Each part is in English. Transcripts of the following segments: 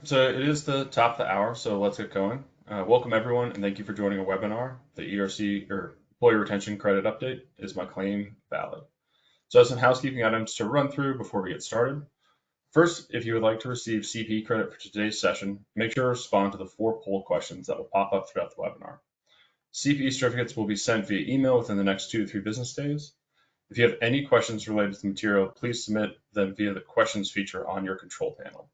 So it is the top of the hour, so let's get going. Welcome everyone, and thank you for joining a webinar. The ERC or Employee Retention Credit Update. Is my claim valid? So some housekeeping items to run through before we get started. First, if you would like to receive CP credit for today's session, make sure to respond to the 4 poll questions that will pop up throughout the webinar. CP certificates will be sent via email within the next 2 to 3 business days. If you have any questions related to the material, please submit them via the questions feature on your control panel.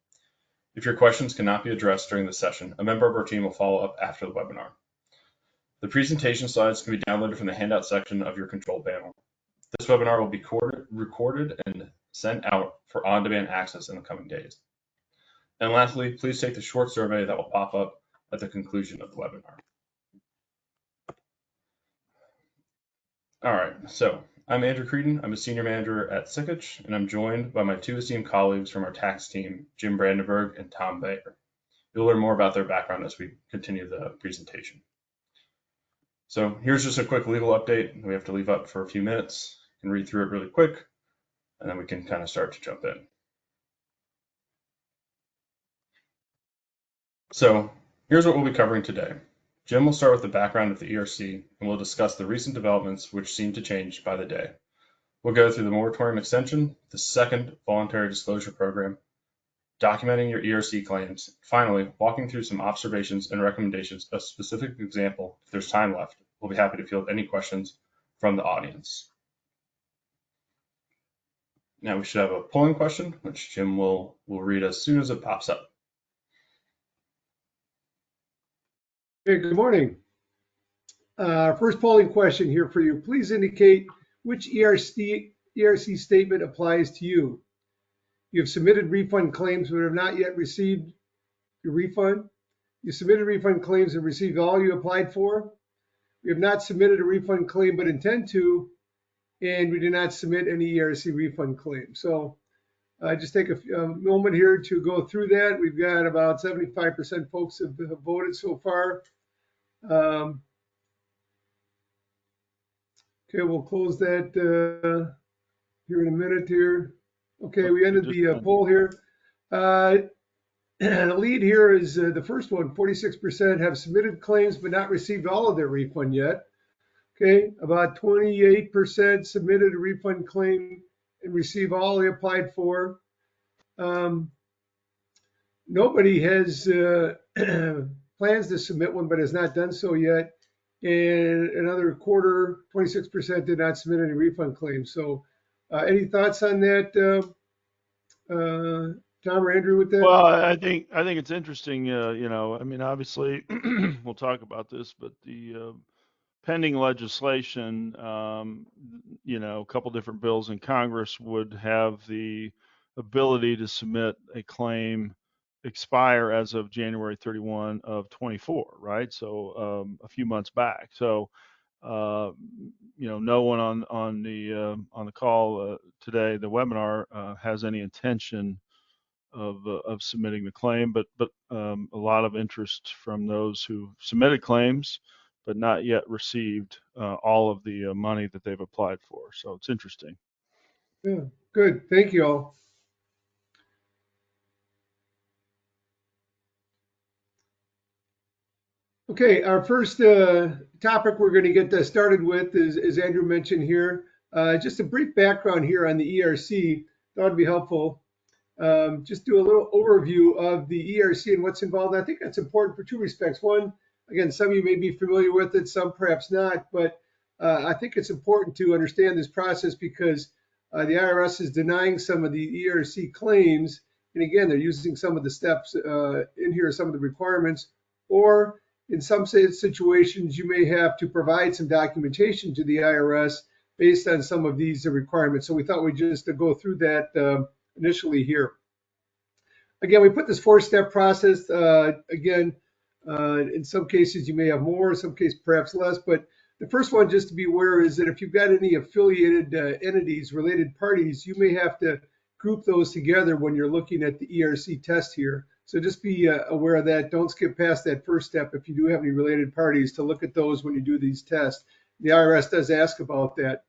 If your questions cannot be addressed during the session, a member of our team will follow up after the webinar. The presentation slides can be downloaded from the handout section of your control panel. This webinar will be recorded and sent out for on-demand access in the coming days. And lastly, please take the short survey that will pop up at the conclusion of the webinar. All right, so I'm Andrew Creedon. I'm a senior manager at Sikich, and I'm joined by my 2 esteemed colleagues from our tax team, Jim Brandenburg and Tom Bayer. You'll learn more about their background as we continue the presentation. So here's just a quick legal update. We have to leave up for a few minutes and read through it really quick, and then we can kind of start to jump in. So here's what we'll be covering today. Jim will start with the background of the ERC, and we'll discuss the recent developments which seem to change by the day. We'll go through the moratorium extension, the second voluntary disclosure program, documenting your ERC claims, finally, walking through some observations and recommendations, a specific example. If there's time left, we'll be happy to field any questions from the audience. Now we should have a polling question, which Jim will read as soon as it pops up. Hey, good morning. First polling question here for you. Please indicate which ERC statement applies to you. You have submitted refund claims but have not yet received your refund. You submitted refund claims and received all you applied for. We have not submitted a refund claim but intend to, and we did not submit any ERC refund claim. So just take a moment here to go through that. We've got about 75% folks have voted so far. Okay, we'll close that here in a minute here. Okay, we ended the poll here. The lead here is the first one, 46% have submitted claims but not received all of their refund yet. Okay, about 28% submitted a refund claim and received all they applied for. Nobody has plans to submit one but has not done so yet. And another quarter, 26% did not submit any refund claims. So any thoughts on that, Tom or Andrew, with that? Well, I think it's interesting, you know, I mean, obviously we'll talk about this, but the pending legislation, you know, a couple different bills in Congress would have the ability to submit a claim expire as of January 31 of 24, right? So a few months back. So you know, no one on the call today, the webinar, has any intention of submitting the claim, but a lot of interest from those who submitted claims but not yet received all of the money that they've applied for. So it's interesting. Yeah, good. Thank you all. Okay, our first topic we're going to get started with is, as Andrew mentioned here, just a brief background here on the ERC. That would be helpful. Just do a little overview of the ERC and what's involved. I think that's important for 2 respects. One, again, some of you may be familiar with it, some perhaps not, but I think it's important to understand this process because the IRS is denying some of the ERC claims. And again, they're using some of the steps in here, some of the requirements, or in some situations, you may have to provide some documentation to the IRS based on some of these requirements. So we thought we'd just go through that initially here. Again, we put this 4-step process. Again, in some cases you may have more, in some cases perhaps less, but the first one just to be aware is that if you've got any affiliated entities, related parties, you may have to group those together when you're looking at the ERC test here. So just be aware of that. Don't skip past that first step if you do have any related parties to look at those when you do these tests. The IRS does ask about that.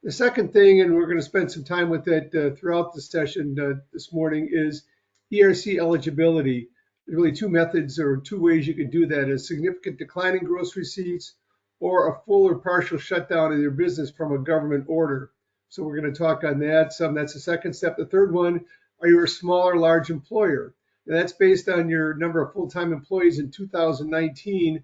The second thing, and we're going to spend some time with it throughout the session this morning, is ERC eligibility. There's really two methods or two ways you can do that: a significant decline in gross receipts or a full or partial shutdown of your business from a government order. So we're going to talk on that some. That's the second step. The third one, are you a small or large employer? And that's based on your number of full-time employees in 2019.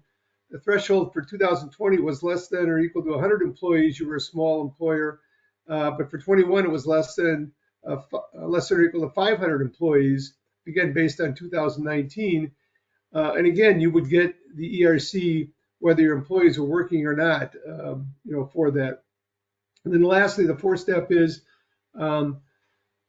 The threshold for 2020 was less than or equal to 100 employees. You were a small employer. But for 21, it was less than or equal to 500 employees, again, based on 2019. And again, you would get the ERC whether your employees are working or not, for that. And then lastly, the fourth step is the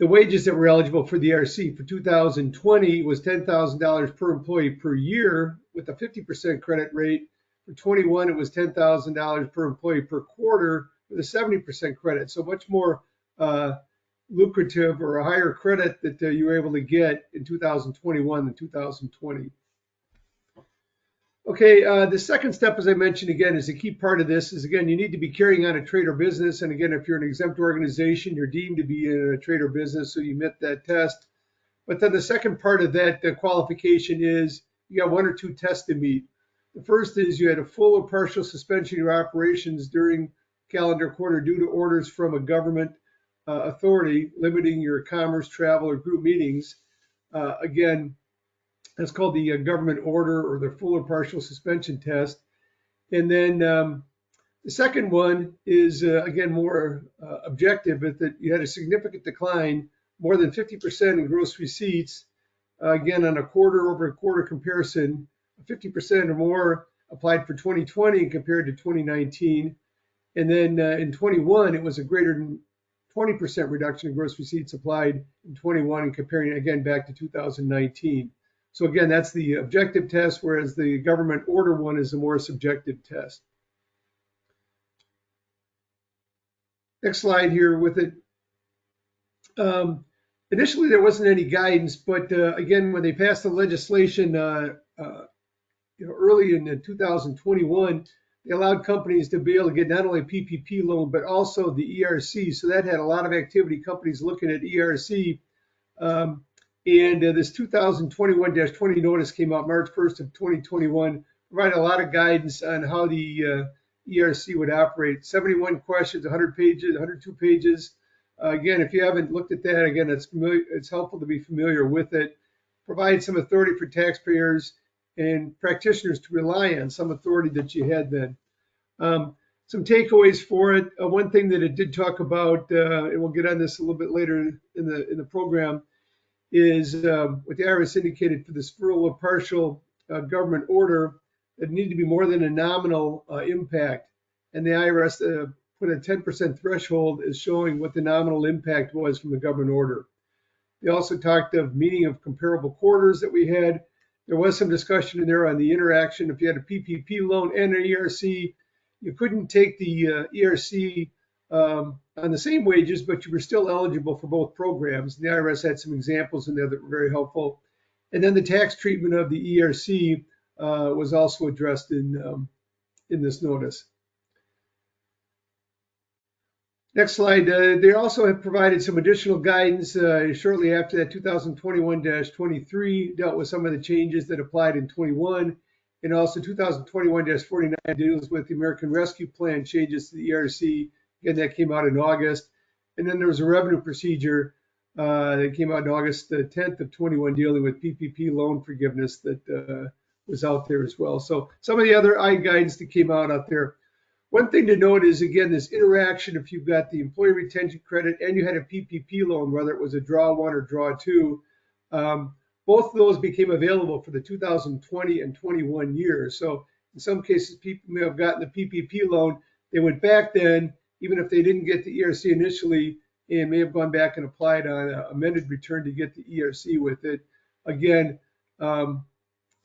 wages that were eligible for the ERC. For 2020 was $10,000 per employee per year with a 50% credit rate. For 21, it was $10,000 per employee per quarter with a 70% credit. So much more lucrative or a higher credit that you were able to get in 2021 than 2020. Okay, the second step, as I mentioned again, is a key part of this is, again, you need to be carrying on a trade or business. And again, if you're an exempt organization, you're deemed to be in a trade or business, so you met that test. But then the second part of that qualification is you got one or two tests to meet. The first is you had a full or partial suspension of your operations during calendar quarter due to orders from a government authority limiting your commerce, travel, or group meetings. Again, that's called the government order or the full or partial suspension test. And then the second one is, again, more objective, is that you had a significant decline, more than 50% in gross receipts. Again, on a quarter-over-quarter comparison, 50% or more applied for 2020 compared to 2019. And then in 21, it was a greater than 20% reduction in gross receipts applied in 21 and comparing again back to 2019. So again, that's the objective test, whereas the government order one is a more subjective test. Next slide here with it. Initially, there wasn't any guidance, but again, when they passed the legislation early in 2021, they allowed companies to be able to get not only a PPP loan, but also the ERC. So that had a lot of activity, companies looking at ERC. And this 2021-20 notice came out March 1st of 2021, provided a lot of guidance on how the ERC would operate. 71 questions, 100 pages, 102 pages. Again, if you haven't looked at that, again, it's helpful to be familiar with it. Provide some authority for taxpayers and practitioners to rely on, some authority that you had then. Some takeaways for it. One thing that it did talk about, and we'll get on this a little bit later in the program, is what the IRS indicated for this full or partial government order, that needed to be more than a nominal impact. And the IRS put a 10% threshold as showing what the nominal impact was from the government order. They also talked of meeting of comparable quarters that we had. There was some discussion in there on the interaction. If you had a PPP loan and an ERC, you couldn't take the ERC on the same wages, but you were still eligible for both programs. The IRS had some examples in there that were very helpful. And then the tax treatment of the ERC was also addressed in this notice. Next slide. They also have provided some additional guidance shortly after that. 2021-23 dealt with some of the changes that applied in 21, and also 2021-49 deals with the American Rescue Plan changes to the ERC. Again, that came out in August. And then there was a revenue procedure that came out on August 10th of 21 dealing with PPP loan forgiveness that was out there as well. So some of the other guidance that came out there. One thing to note is, again, this interaction, if you've got the employee retention credit and you had a PPP loan, whether it was a draw one or draw two, both of those became available for the 2020 and 21 years. So in some cases, people may have gotten the PPP loan. They went back then, even if they didn't get the ERC initially, and may have gone back and applied on an amended return to get the ERC with it. Again, some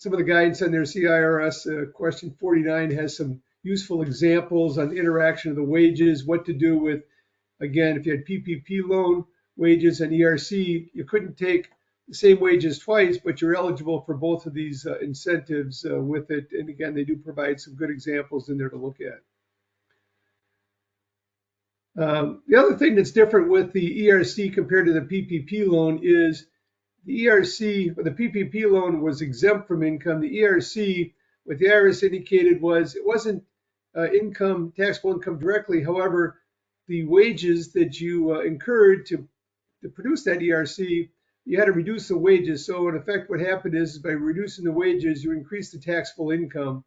of the guidance on their CIRS question 49 has some useful examples on the interaction of the wages, what to do with, again, if you had PPP loan wages and ERC, you couldn't take the same wages twice, but you're eligible for both of these incentives with it. And again, they do provide some good examples in there to look at. The other thing that's different with the ERC compared to the PPP loan is the ERC, or the PPP loan, was exempt from income. The ERC, what the IRS indicated was it wasn't income, taxable income directly. However, the wages that you incurred to produce that ERC, you had to reduce the wages. So in effect, what happened is by reducing the wages, you increase the taxable income.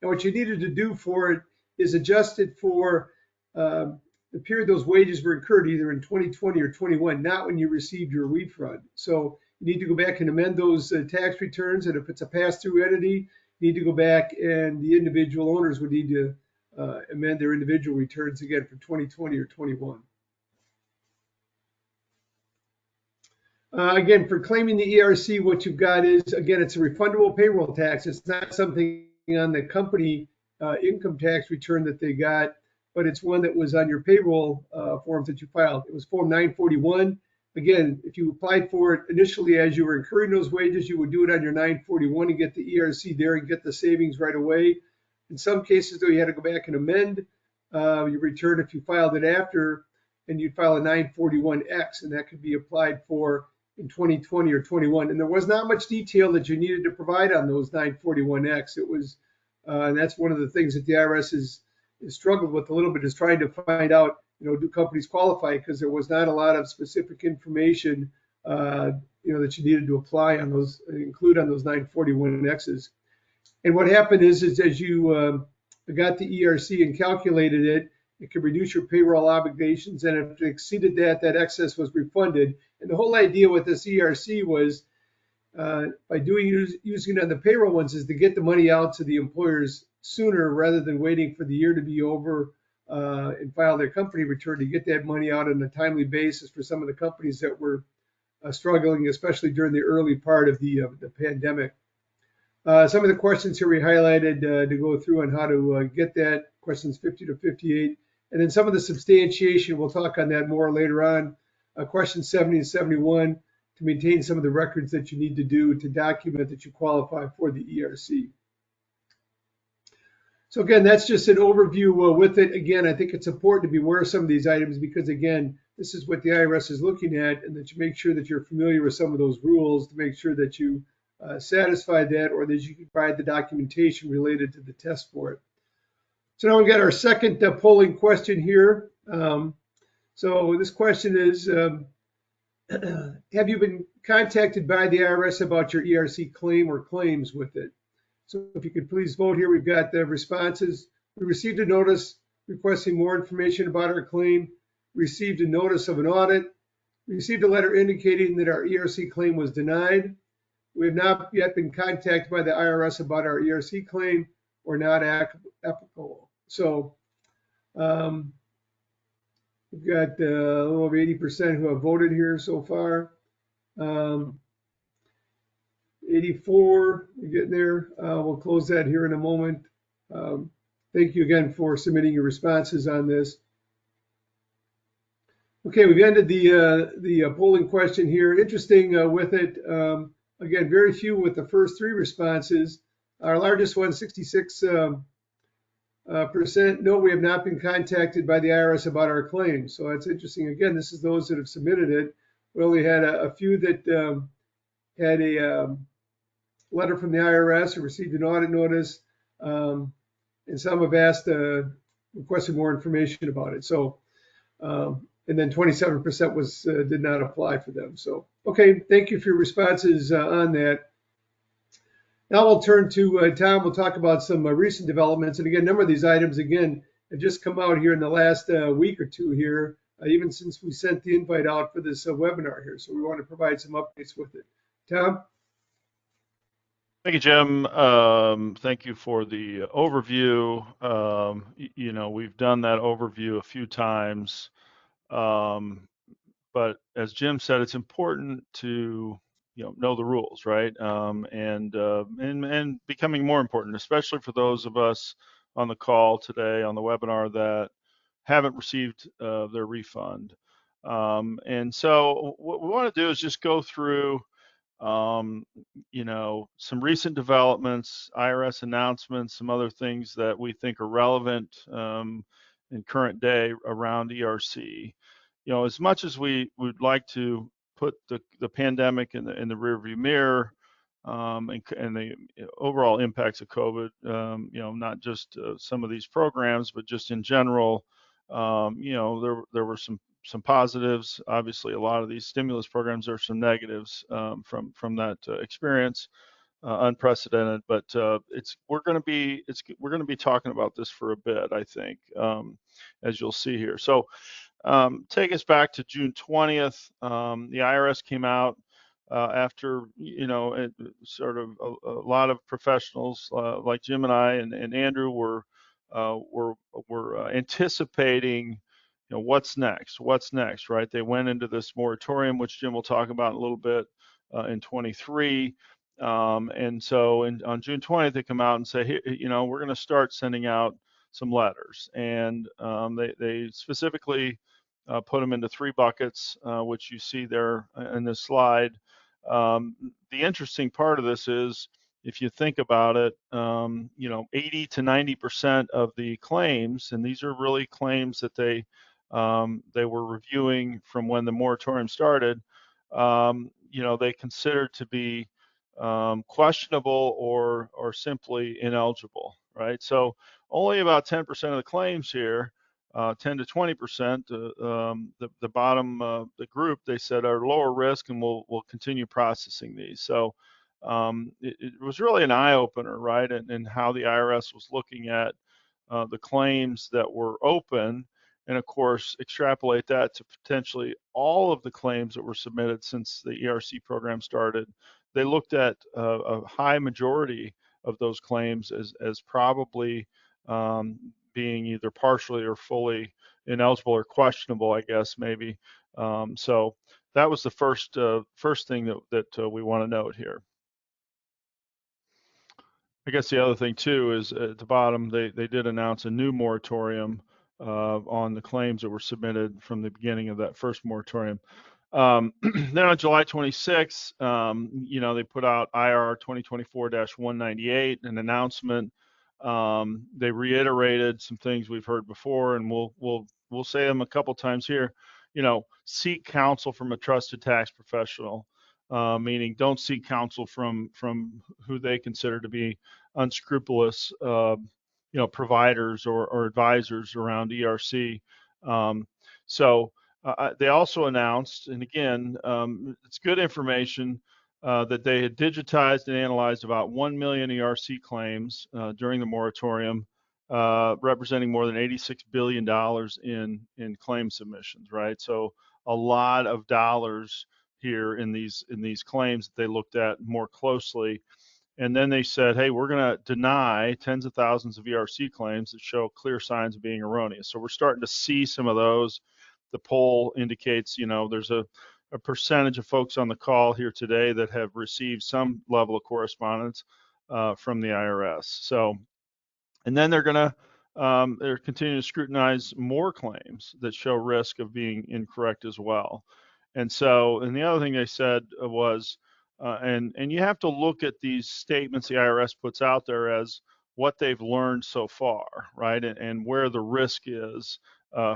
And what you needed to do for it is adjust it for the period those wages were incurred, either in 2020 or 21, not when you received your refund. So you need to go back and amend those tax returns. And if it's a pass-through entity, you need to go back and the individual owners would need to amend their individual returns again for 2020 or 21. Again, for claiming the ERC, what you've got is, again, it's a refundable payroll tax. It's not something on the company income tax return that they got, but it's one that was on your payroll forms that you filed. It was Form 941. Again, if you applied for it initially as you were incurring those wages, you would do it on your 941 and get the ERC there and get the savings right away. In some cases, though, you had to go back and amend your return if you filed it after, and you'd file a 941X, and that could be applied for in 2020 or 21. And there was not much detail that you needed to provide on those 941X. It was, and that's one of the things that the IRS has struggled with a little bit, is trying to find out, do companies qualify? Because there was not a lot of specific information, that you needed to apply on those, include on those 941Xs. And what happened is as you got the ERC and calculated it, it could reduce your payroll obligations, and if it exceeded that, that excess was refunded. And the whole idea with this ERC was, by using it on the payroll ones, is to get the money out to the employers sooner rather than waiting for the year to be over and file their company return, to get that money out on a timely basis for some of the companies that were struggling, especially during the early part of the pandemic. Some of the questions here we highlighted to go through on how to get that, questions 50 to 58. And then some of the substantiation, we'll talk on that more later on. Questions 70 and 71, to maintain some of the records that you need to do to document that you qualify for the ERC. So again, that's just an overview with it. Again, I think it's important to be aware of some of these items because, again, this is what the IRS is looking at, and that you make sure that you're familiar with some of those rules to make sure that you satisfy that, or that you can provide the documentation related to the test for it. So now we've got our second polling question here. So this question is, have you been contacted by the IRS about your ERC claim or claims with it? So if you could please vote here. We've got the responses. We received a notice requesting more information about our claim, received a notice of an audit, received a letter indicating that our ERC claim was denied. We have not yet been contacted by the IRS about our ERC claim, or not applicable. So we've got a little over 80% who have voted here so far. 84, we're getting there. We'll close that here in a moment. Thank you again for submitting your responses on this. Okay, we've ended the polling question here. Interesting with it, again, very few with the first three responses. Our largest one, 66%, no, we have not been contacted by the IRS about our claims. So that's interesting. Again, this is those that have submitted it. We only had a few that had a letter from the IRS or received an audit notice, and some have asked, requested more information about it. So, and then 27% was did not apply for them. So, okay, thank you for your responses on that. Now we'll turn to Tom. We'll talk about some recent developments. And again, a number of these items, again, have just come out here in the last week or two here, even since we sent the invite out for this webinar here. So we want to provide some updates with it. Tom? Thank you, Jim. Thank you for the overview. We've done that overview a few times. But as Jim said, it's important to know the rules, right? And becoming more important, especially for those of us on the call today, on the webinar, that haven't received their refund. And so what we want to do is just go through some recent developments, IRS announcements, some other things that we think are relevant in current day around ERC. As much as we would like to put the pandemic in the rearview mirror, and the overall impacts of COVID. Not just some of these programs, but just in general. There were some positives. Obviously, a lot of these stimulus programs, there are some negatives from that experience. Unprecedented, but we're going to be talking about this for a bit, I think, as you'll see here. So take us back to June 20th. The IRS came out after sort of a lot of professionals like Jim and I and Andrew were anticipating, what's next, right? They went into this moratorium, which Jim will talk about in a little bit, in 23. And so on June 20th, they come out and say, we're going to start sending out some letters. And they specifically put them into 3 buckets, which you see there in this slide. The interesting part of this is, if you think about it, 80 to 90% of the claims, and these are really claims that they were reviewing from when the moratorium started, they considered to be questionable or simply ineligible, right? So only about 10% of the claims here, 10 to 20%, the bottom the group, they said, are lower risk, and we'll continue processing these. So it was really an eye opener, right? And how the IRS was looking at the claims that were open, and of course extrapolate that to potentially all of the claims that were submitted since the ERC program started. They looked at a high majority of those claims as probably being either partially or fully ineligible or questionable, I guess, maybe. So that was the first thing that we want to note here. I guess the other thing too is at the bottom, they did announce a new moratorium on the claims that were submitted from the beginning of that first moratorium. Then on July 26th, they put out IR 2024-198, an announcement. They reiterated some things we've heard before, and we'll say them a couple times here. Seek counsel from a trusted tax professional, meaning don't seek counsel from who they consider to be unscrupulous, providers or advisors around ERC. They also announced, and again, it's good information, that they had digitized and analyzed about 1 million ERC claims during the moratorium, representing more than $86 billion in claim submissions, right? So a lot of dollars here in these claims that they looked at more closely. And then they said, hey, we're going to deny tens of thousands of ERC claims that show clear signs of being erroneous. So we're starting to see some of those. The poll indicates, there's a percentage of folks on the call here today that have received some level of correspondence from the IRS. So, and then they're continuing to scrutinize more claims that show risk of being incorrect as well. And the other thing they said was, and you have to look at these statements the IRS puts out there as what they've learned so far, right? And where the risk is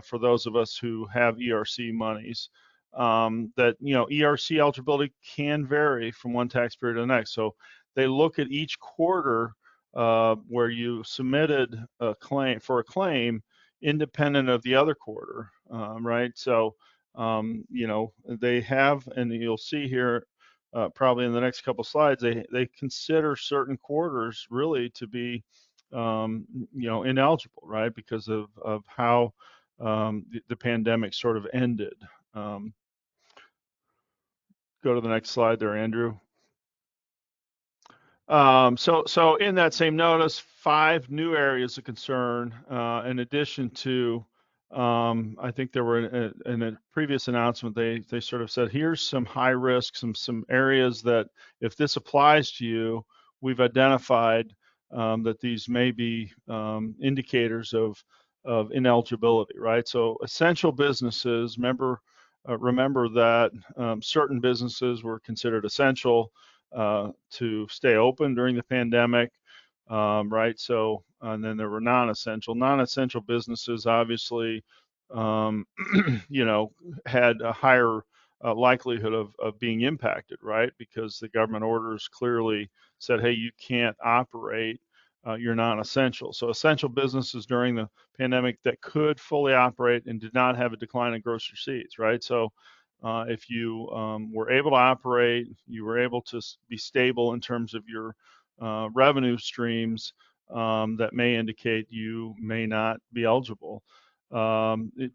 for those of us who have ERC monies. That ERC eligibility can vary from one tax period to the next. So they look at each quarter where you submitted a claim independent of the other quarter, right? So they have, and you'll see here probably in the next couple slides, they consider certain quarters really to be ineligible, right? Because of how the pandemic sort of ended. Go to the next slide there, Andrew. So in that same notice, 5 new areas of concern, in addition to, I think there were in a previous announcement, they sort of said, here's some high risk, some areas that if this applies to you, we've identified that these may be indicators of ineligibility, right? So essential businesses, remember that certain businesses were considered essential to stay open during the pandemic, right? So, and then there were non-essential businesses, obviously, had a higher likelihood of being impacted, right? Because the government orders clearly said, hey, you can't operate, you're non-essential. So essential businesses during the pandemic that could fully operate and did not have a decline in gross receipts, right? So if you were able to operate, you were able to be stable in terms of your revenue streams, that may indicate you may not be eligible.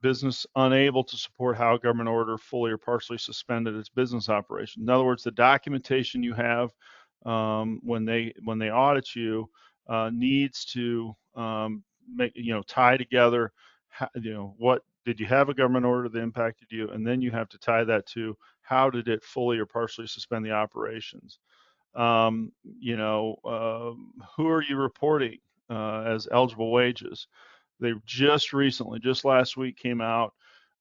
Business unable to support how a government order fully or partially suspended its business operation. In other words, the documentation you have when they audit you needs to make, tie together, what did you have a government order that impacted you, and then you have to tie that to how did it fully or partially suspend the operations. Who are you reporting as eligible wages? They just recently, just last week, came out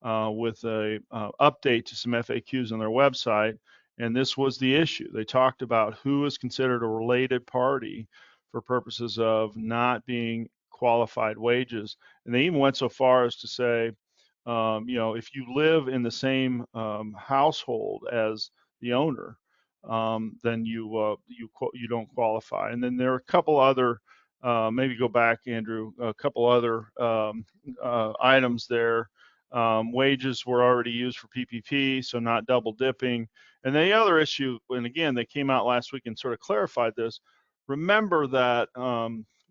with a update to some FAQs on their website, and this was the issue. They talked about who is considered a related party for purposes of not being qualified wages, and they even went so far as to say, if you live in the same household as the owner, then you don't qualify. And then there are a couple other, maybe go back, Andrew, a couple other items there. Wages were already used for PPP, so not double dipping. And the other issue, and again, they came out last week and sort of clarified this. Remember that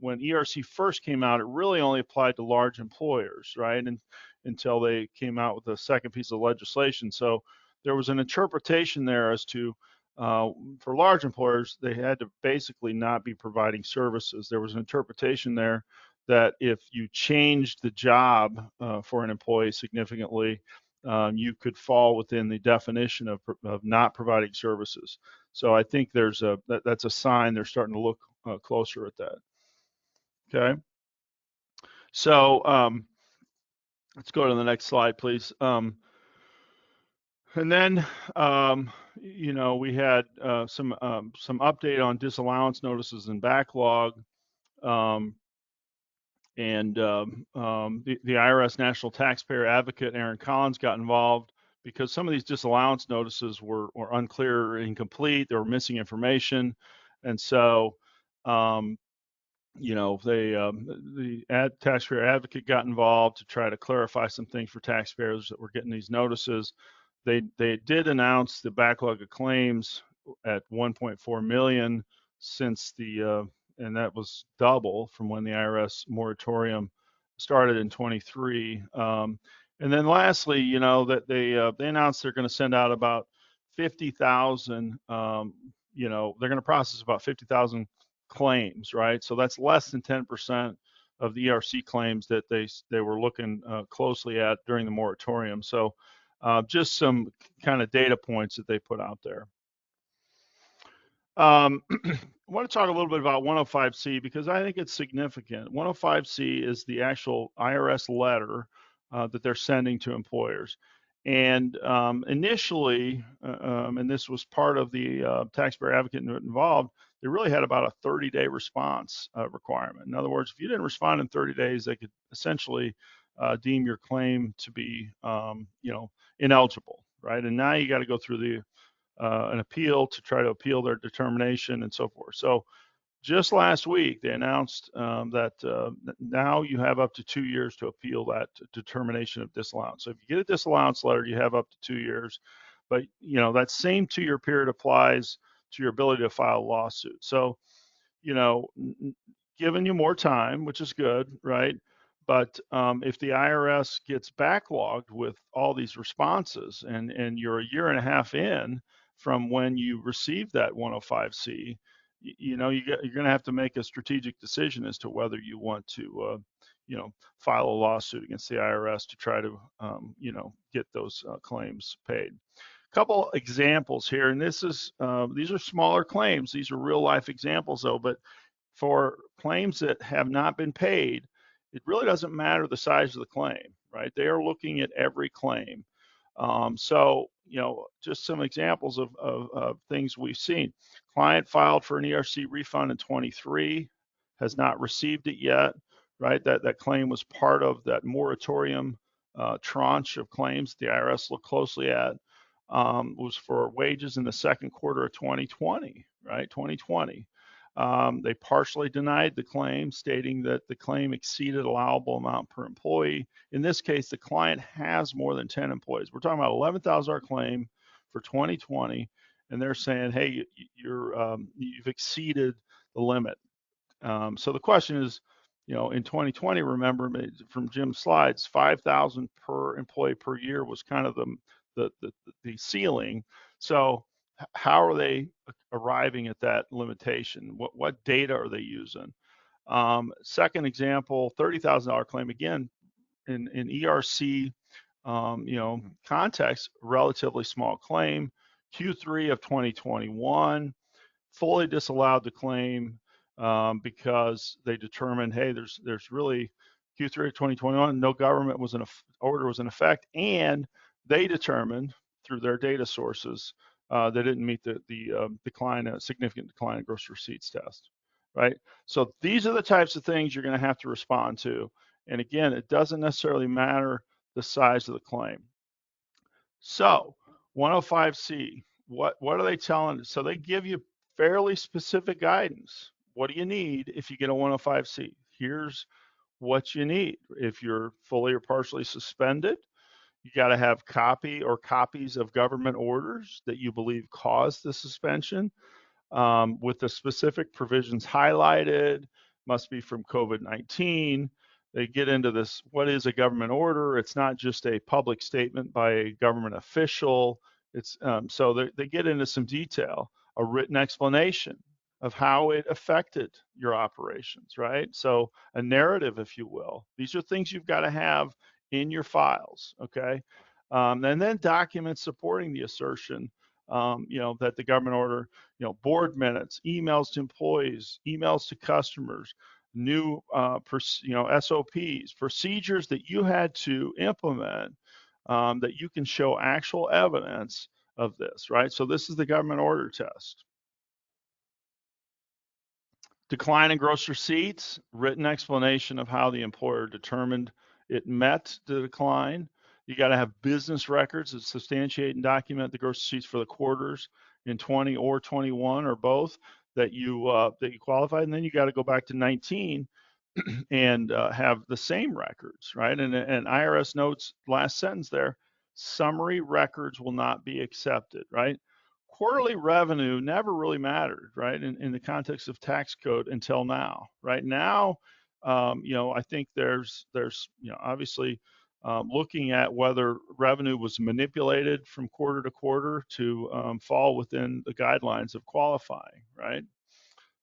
when ERC first came out, it really only applied to large employers, right? And until they came out with a second piece of legislation. So there was an interpretation there as to for large employers, they had to basically not be providing services. There was an interpretation there that if you changed the job for an employee significantly, you could fall within the definition of not providing services. So I think that's a sign they're starting to look closer at that. Okay. So let's go to the next slide, please. And then, we had some update on disallowance notices and backlog. The IRS National Taxpayer Advocate Aaron Collins got involved because some of these disallowance notices were unclear or incomplete. They were missing information, and so the taxpayer advocate got involved to try to clarify some things for taxpayers that were getting these notices. They did announce the backlog of claims at 1.4 million since and that was double from when the IRS moratorium started in 23. And then lastly, that they announced they're going to send out about 50,000. They're going to process about 50,000 claims, right? So that's less than 10% of the ERC claims that they were looking closely at during the moratorium. So just some kind of data points that they put out there. I want to talk a little bit about 105C because I think it's significant. 105C is the actual IRS letter that they're sending to employers. And initially, and this was part of the taxpayer advocate involved, they really had about a 30-day response requirement. In other words, if you didn't respond in 30 days, they could essentially deem your claim to be, ineligible, right? And now you got to go through an appeal to try to appeal their determination and so forth. So just last week, they announced that now you have up to 2 years to appeal that determination of disallowance. So if you get a disallowance letter, you have up to 2 years. But that same 2-year period applies to your ability to file a lawsuit. So, giving you more time, which is good, right? But if the IRS gets backlogged with all these responses and you're a year and a half in from when you received that 105C, you're going to have to make a strategic decision as to whether you want to, file a lawsuit against the IRS to try to, get those claims paid. Couple examples here, and these are smaller claims. These are real life examples though, but for claims that have not been paid, it really doesn't matter the size of the claim, right? They are looking at every claim. So, just some examples of things we've seen. Client filed for an ERC refund in 23, has not received it yet, right? That claim was part of that moratorium tranche of claims the IRS looked closely at. was for wages in the second quarter of 2020, right? 2020. They partially denied the claim, stating that the claim exceeded allowable amount per employee. In this case, the client has more than 10 employees. We're talking about $11,000 claim for 2020, and they're saying, hey, you've exceeded the limit. So the question is, in 2020, remember from Jim's slides, 5,000 per employee per year was kind of the ceiling. So how are they arriving at that limitation? What data are they using? Second example, $30,000 claim, again, in ERC, context, relatively small claim. Q3 of 2021, fully disallowed the claim because they determined, hey, there's really Q3 of 2021, no government order was in effect, and they determined through their data sources they didn't meet the significant decline in gross receipts test, right? So these are the types of things you're going to have to respond to. And again, it doesn't necessarily matter the size of the claim. So 105C, what are they telling? So they give you fairly specific guidance. What do you need if you get a 105C? Here's what you need. If you're fully or partially suspended, you got to have copy or copies of government orders that you believe caused the suspension, with the specific provisions highlighted, must be from COVID-19. They get into this, what is a government order? It's not just a public statement by a government official. It's so they get into some detail, a written explanation of how it affected your operations, right? So a narrative, if you will. These are things you've got to have in your files, okay? And then documents supporting the assertion, that the government order, board minutes, emails to employees, emails to customers, new, SOPs, procedures that you had to implement, that you can show actual evidence of this, right? So this is the government order test. Decline in gross receipts, written explanation of how the employer determined it met the decline. You got to have business records that substantiate and document the gross receipts for the quarters in 20 or 21 or both that you qualified, and then you got to go back to 19 and have the same records, right? And IRS notes, last sentence there, summary records will not be accepted, right? Quarterly revenue never really mattered, right, in the context of tax code until now. Right now, I think there's obviously looking at whether revenue was manipulated from quarter to quarter to fall within the guidelines of qualifying, right?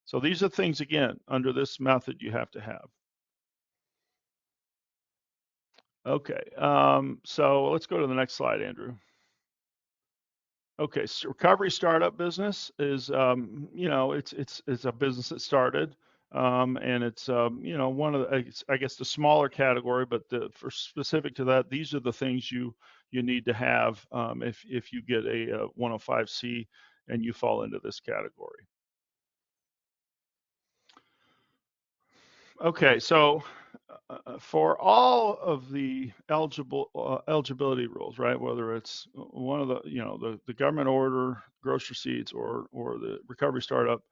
So these are things, again, under this method you have to have. Okay, so let's go to the next slide, Andrew. Okay, so recovery startup business is, it's a business that started, and it's, one of the, I guess, the smaller category, but for specific to that, these are the things you need to have if you get a 105C and you fall into this category. Okay, so for all of the eligibility rules, right? Whether it's one of the government order, gross receipts, or the recovery startup,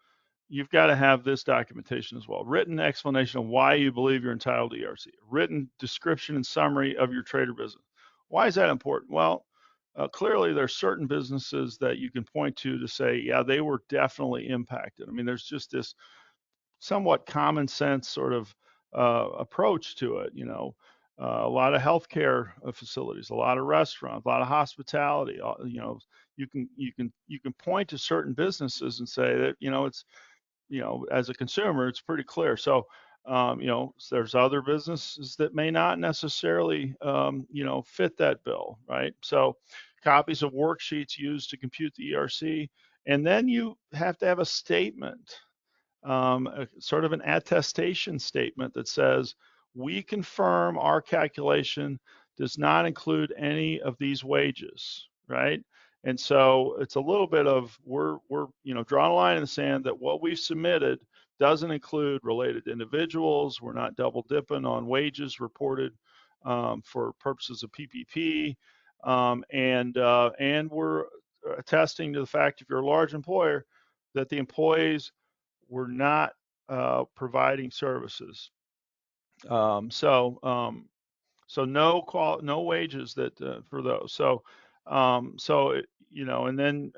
you've got to have this documentation as well. Written explanation of why you believe you're entitled to ERC. Written description and summary of your trade or business. Why is that important? Well, clearly there's certain businesses that you can point to say, yeah, they were definitely impacted. I mean, there's just this somewhat common sense sort of approach to it. A lot of healthcare facilities, a lot of restaurants, a lot of hospitality. You can point to certain businesses and say that it's as a consumer, it's pretty clear. So there's other businesses that may not necessarily fit that bill, right? So copies of worksheets used to compute the ERC, and then you have to have a statement, sort of an attestation statement that says, we confirm our calculation does not include any of these wages, right? And so it's a little bit of, we're drawing a line in the sand that what we've submitted doesn't include related individuals. We're not double dipping on wages reported for purposes of PPP. And we're attesting to the fact, if you're a large employer, that the employees were not providing services. So no wages that for those. And then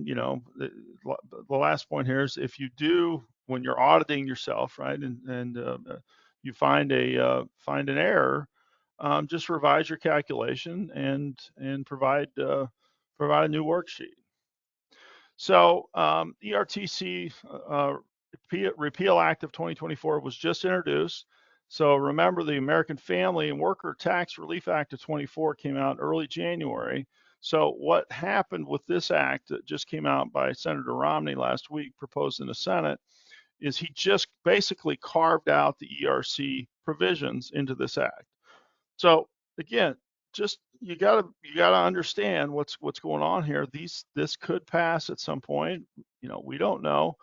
the last point here is, if you do, when you're auditing yourself, right, and you find an error, just revise your calculation and provide a new worksheet. So ERTC Repeal Act of 2024 was just introduced. So remember, the American Family and Worker Tax Relief Act of 24 came out early January. So what happened with this act that just came out by Senator Romney last week, proposed in the Senate, is he just basically carved out the ERC provisions into this act. So again, just you gotta understand what's going on here. This could pass at some point. We don't know.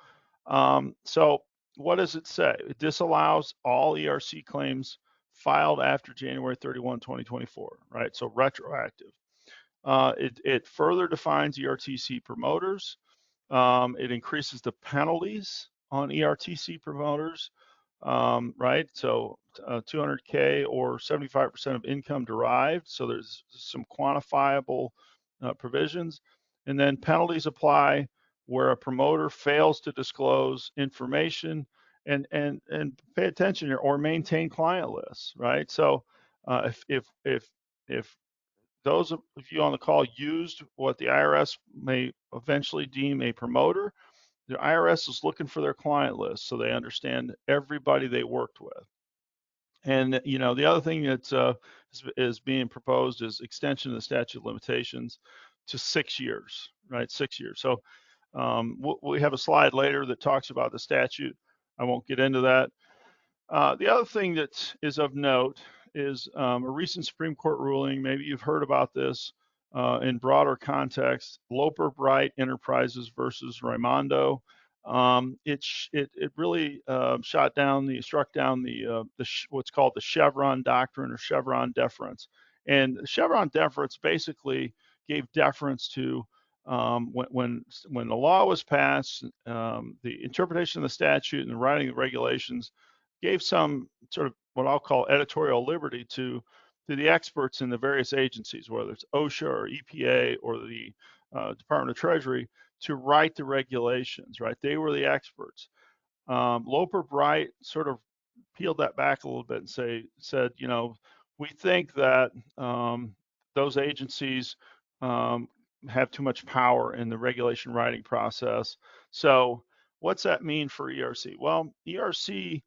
So what does it say? It disallows all ERC claims filed after January 31, 2024, right? So retroactive. It further defines ERTC promoters. It increases the penalties on ERTC promoters, right? So 200K or 75% of income derived. So there's some quantifiable provisions. And then penalties apply where a promoter fails to disclose information and pay attention here, or maintain client lists, right? So if those of you on the call used what the IRS may eventually deem a promoter, the IRS is looking for their client list so they understand everybody they worked with. And the other thing that is being proposed is extension of the statute of limitations to 6 years, right? 6 years. So we have a slide later that talks about the statute. I won't get into that. The other thing that is of note is a recent Supreme Court ruling. Maybe you've heard about this in broader context. Loper Bright Enterprises versus Raimondo. It really struck down the what's called the Chevron doctrine, or Chevron deference. And Chevron deference basically gave deference to when the law was passed, the interpretation of the statute and the writing of regulations gave some sort of what I'll call editorial liberty to the experts in the various agencies, whether it's OSHA or EPA or the Department of Treasury, to write the regulations, right? They were the experts. Loper Bright sort of peeled that back a little bit and said, we think that those agencies have too much power in the regulation writing process. So what's that mean for ERC? Well, ERC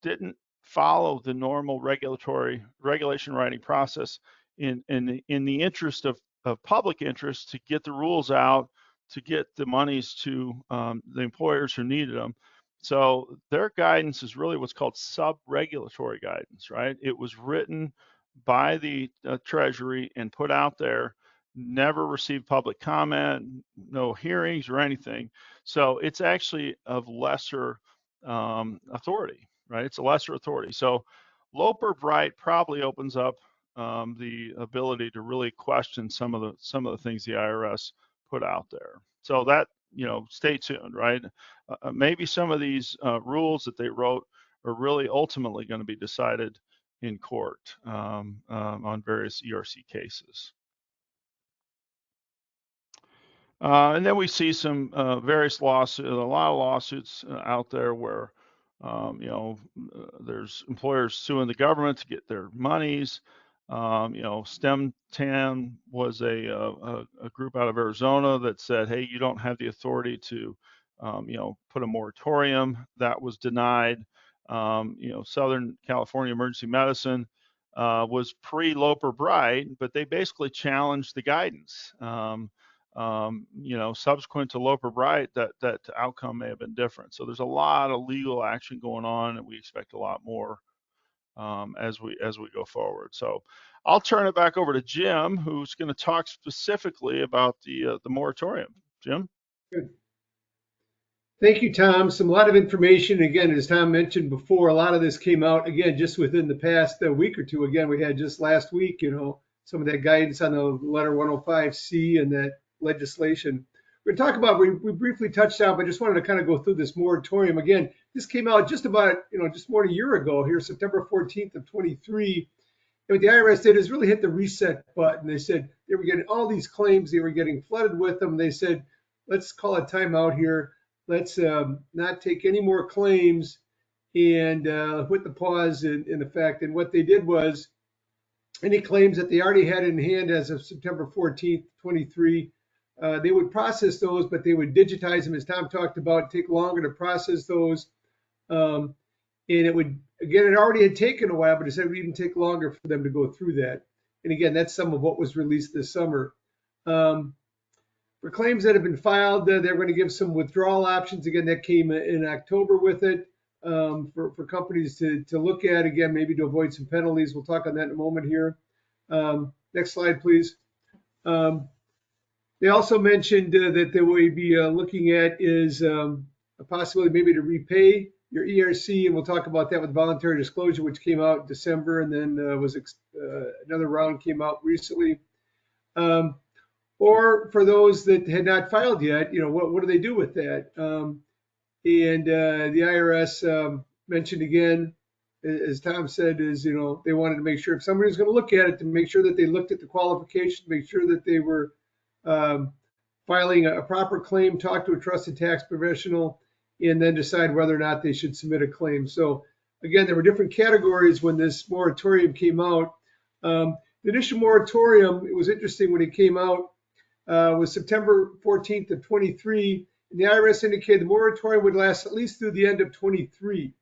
didn't follow the normal regulation writing process in the interest of public interest, to get the rules out, to get the monies to the employers who needed them. So their guidance is really what's called sub-regulatory guidance, right? It was written by the Treasury and put out there, never received public comment, no hearings or anything. So it's actually of lesser authority, right? It's a lesser authority. So Loper Bright probably opens up the ability to really question some of the things the IRS put out there. So that, stay tuned, right? Maybe some of these rules that they wrote are really ultimately going to be decided in court on various ERC cases. And then we see some various lawsuits, a lot of lawsuits out there where, there's employers suing the government to get their monies. STEMTAN was a group out of Arizona that said, hey, you don't have the authority to, put a moratorium. That was denied. Southern California Emergency Medicine was pre-Loper Bright, but they basically challenged the guidance. Subsequent to Loper Bright, that outcome may have been different. So there's a lot of legal action going on, and we expect a lot more as we go forward. So I'll turn it back over to Jim, who's going to talk specifically about the moratorium. Jim? Good. Thank you, Tom. A lot of information. Again, as Tom mentioned before, a lot of this came out, again, just within the past week or two. Again, we had just last week, some of that guidance on the letter 105C and that legislation. We're going to talk about, we briefly touched on, but I just wanted to kind of go through this moratorium. Again, this came out just about, just more than a year ago here, September 14th of 23. And what the IRS did is really hit the reset button. They said they were getting all these claims, they were getting flooded with them. They said, let's call a timeout here. Let's not take any more claims and put the pause in effect. And what they did was any claims that they already had in hand as of September 14th, 23, they would process those, but they would digitize them, as Tom talked about, take longer to process those. And it would, again, it already had taken a while, but it said it would even take longer for them to go through that. And again, that's some of what was released this summer. For claims that have been filed, they're going to give some withdrawal options. Again, that came in October with it for companies to look at, again, maybe to avoid some penalties. We'll talk on that in a moment here. Next slide, please. They also mentioned that they would be looking at is a possibility maybe to repay your ERC, and we'll talk about that with voluntary disclosure, which came out in December, and then another round came out recently. Or for those that had not filed yet, what do they do with that? And the IRS mentioned again, as Tom said, is they wanted to make sure if somebody was going to look at it, to make sure that they looked at the qualifications, make sure that they were filing a proper claim, talk to a trusted tax professional, and then decide whether or not they should submit a claim. So again, there were different categories when this moratorium came out. The initial moratorium, it was interesting when it came out, was September 14th of 23, and the IRS indicated the moratorium would last at least through the end of 23.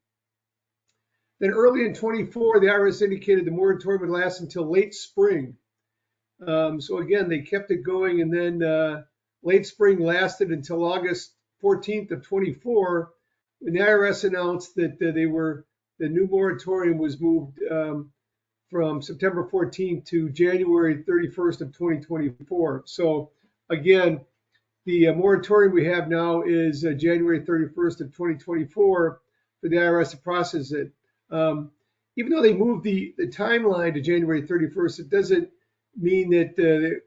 Then early in 24, the IRS indicated the moratorium would last until late spring. So again, they kept it going, and then late spring lasted until August 14th of 24, when the IRS announced that the new moratorium was moved from September 14th to January 31st of 2024. So again, the moratorium we have now is January 31st of 2024 for the IRS to process it. Even though they moved the timeline to January 31st, it doesn't mean that that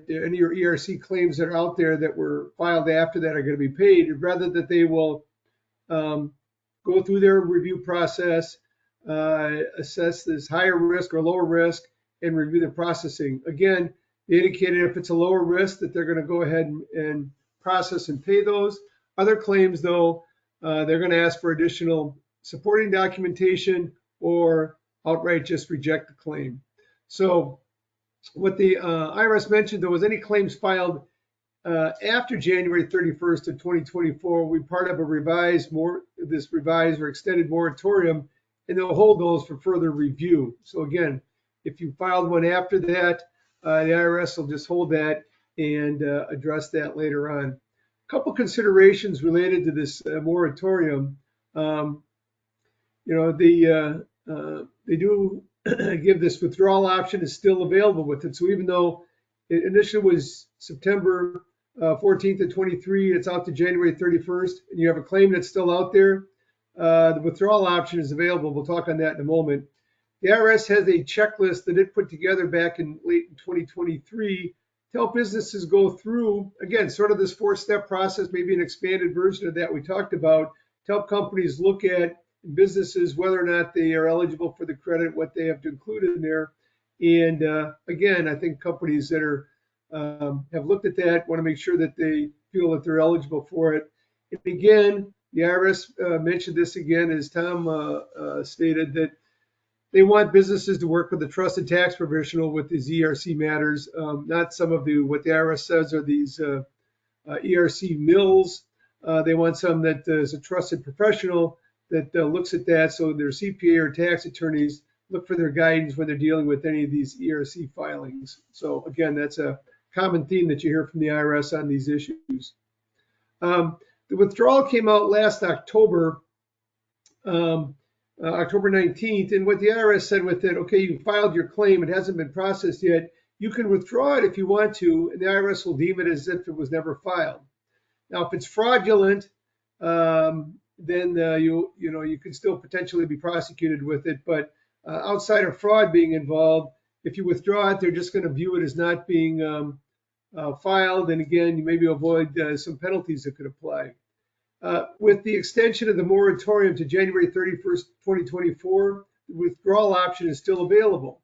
any of your ERC claims that are out there that were filed after that are going to be paid. Rather that they will go through their review process, assess this higher risk or lower risk, and review the processing. Again, they indicated if it's a lower risk that they're going to go ahead and process and pay those. Other claims, though, they're going to ask for additional supporting documentation or outright just reject the claim. So what the IRS mentioned, though, was any claims filed after January 31st of 2024 will be part of a revised or extended moratorium, and they'll hold those for further review. So again, if you filed one after that, the IRS will just hold that and address that later on. A couple considerations related to this moratorium. They do give this withdrawal option is still available with it. So even though it initially was September 14th of 23, it's out to January 31st, and you have a claim that's still out there, the withdrawal option is available. We'll talk on that in a moment. The IRS has a checklist that it put together back in late 2023 to help businesses go through, again, sort of this 4-step process, maybe an expanded version of that we talked about, to help companies look at businesses whether or not they are eligible for the credit, what they have to include in there. And again, I think companies that are have looked at that want to make sure that they feel that they're eligible for it. And again, the IRS mentioned this again, as Tom stated, that they want businesses to work with a trusted tax professional with these ERC matters, not some of what the IRS says are these ERC mills. They want some that is a trusted professional that looks at that, so their CPA or tax attorneys look for their guidance when they're dealing with any of these ERC filings. So again, that's a common theme that you hear from the IRS on these issues. The withdrawal came out last October, October 19th, and what the IRS said with it, okay, you filed your claim, it hasn't been processed yet, you can withdraw it if you want to, and the IRS will deem it as if it was never filed. Now, if it's fraudulent, then you could still potentially be prosecuted with it. But outside of fraud being involved, If you withdraw it, they're just going to view it as not being filed. And again, you maybe avoid some penalties that could apply. With the extension of the moratorium to January 31st, 2024, the withdrawal option is still available.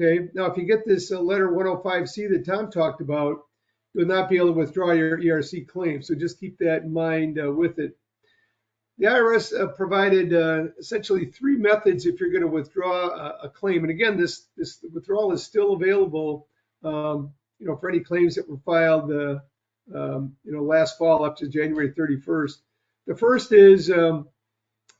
Okay, now if you get this letter 105C that Tom talked about, you'll not be able to withdraw your ERC claim. So just keep that in mind with it. The IRS provided essentially 3 methods if you're going to withdraw a claim. And again, this withdrawal is still available, for any claims that were filed, last fall up to January 31st. The first is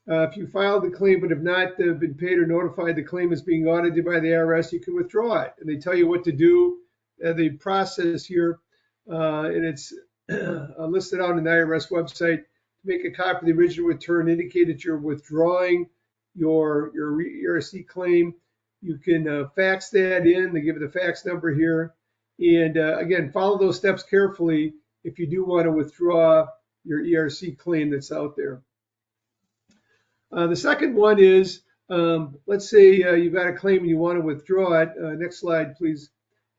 if you filed the claim but have not been paid or notified the claim is being audited by the IRS, you can withdraw it. And they tell you what to do. The process here, and it's listed out on the IRS website. Make a copy of the original return, indicate that you're withdrawing your ERC claim. You can fax that in. They give you the fax number here. And again, follow those steps carefully if you do want to withdraw your ERC claim that's out there. The second one is, let's say you've got a claim and you want to withdraw it. Next slide, please.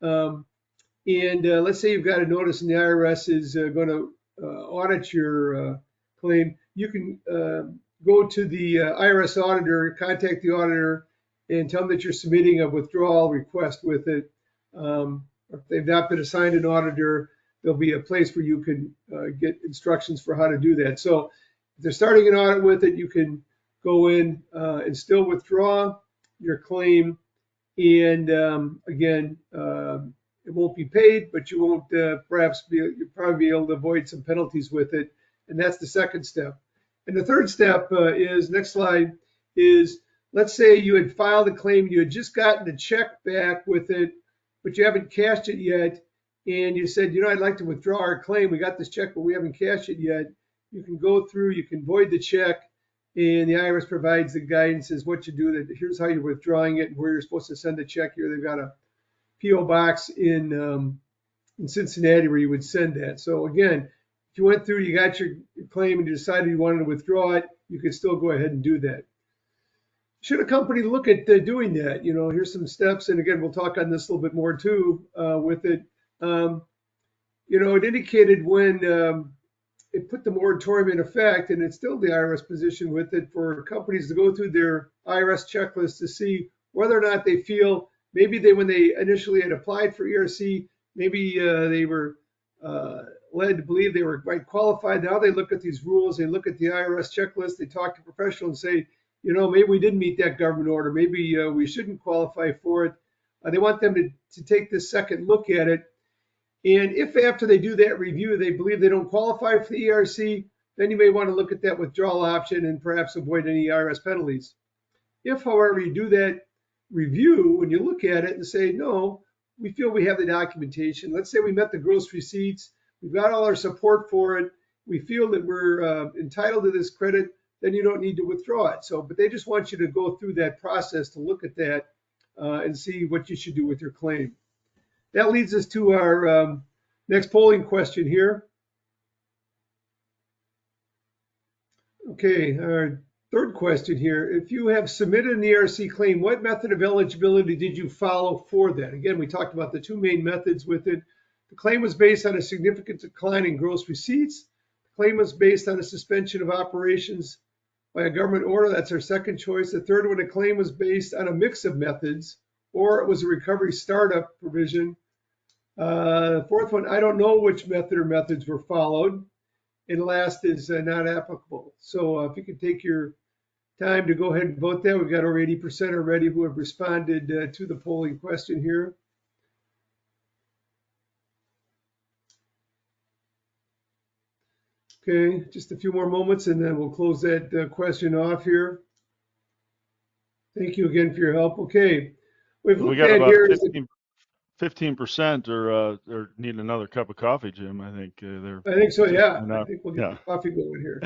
Let's say you've got a notice and the IRS is going to audit your claim. You can go to the IRS auditor, contact the auditor, and tell them that you're submitting a withdrawal request with it. If they've not been assigned an auditor, there'll be a place where you can get instructions for how to do that. So if they're starting an audit with it, you can go in and still withdraw your claim. And again, it won't be paid, but you won't you'll probably be able to avoid some penalties with it. And that's the second step. And the third step is, next slide, is let's say you had filed a claim, you had just gotten a check back with it, but you haven't cashed it yet. And you said, I'd like to withdraw our claim. We got this check, but we haven't cashed it yet. You can go through, you can void the check, and the IRS provides the guidance as what you do. That here's how you're withdrawing it and where you're supposed to send the check. Here they've got a PO box in Cincinnati where you would send that. So again, if you went through, you got your claim and you decided you wanted to withdraw it, you can still go ahead and do that. Should a company look at doing that? Here's some steps. And again, we'll talk on this a little bit more too with it. It indicated when it put the moratorium in effect, and it's still the IRS position with it, for companies to go through their IRS checklist to see whether or not they feel maybe when they initially had applied for ERC, maybe they were led to believe they were quite qualified. Now they look at these rules, they look at the IRS checklist, they talk to professionals and say, maybe we didn't meet that government order, maybe we shouldn't qualify for it. They want them to take this second look at it. And if after they do that review, they believe they don't qualify for the ERC, then you may want to look at that withdrawal option and perhaps avoid any IRS penalties. If, however, you do that review and you look at it and say, no, we feel we have the documentation. Let's say we met the gross receipts. We've got all our support for it. We feel that we're entitled to this credit. Then you don't need to withdraw it. But they just want you to go through that process to look at that and see what you should do with your claim. That leads us to our next polling question here. Okay, our third question here. If you have submitted an ERC claim, what method of eligibility did you follow for that? Again, we talked about the 2 main methods with it. The claim was based on a significant decline in gross receipts. The claim was based on a suspension of operations by a government order. That's our second choice. The third one, a claim was based on a mix of methods, or it was a recovery startup provision. The fourth one, I don't know which method or methods were followed. And last is not applicable. So if you could take your time to go ahead and vote that. We've got over 80% already who have responded to the polling question here. Okay, just a few more moments and then we'll close that question off here. Thank you again for your help. Okay, we got about 15% or need another cup of coffee, Jim. I think I think so. Yeah, I think we'll get the coffee going here.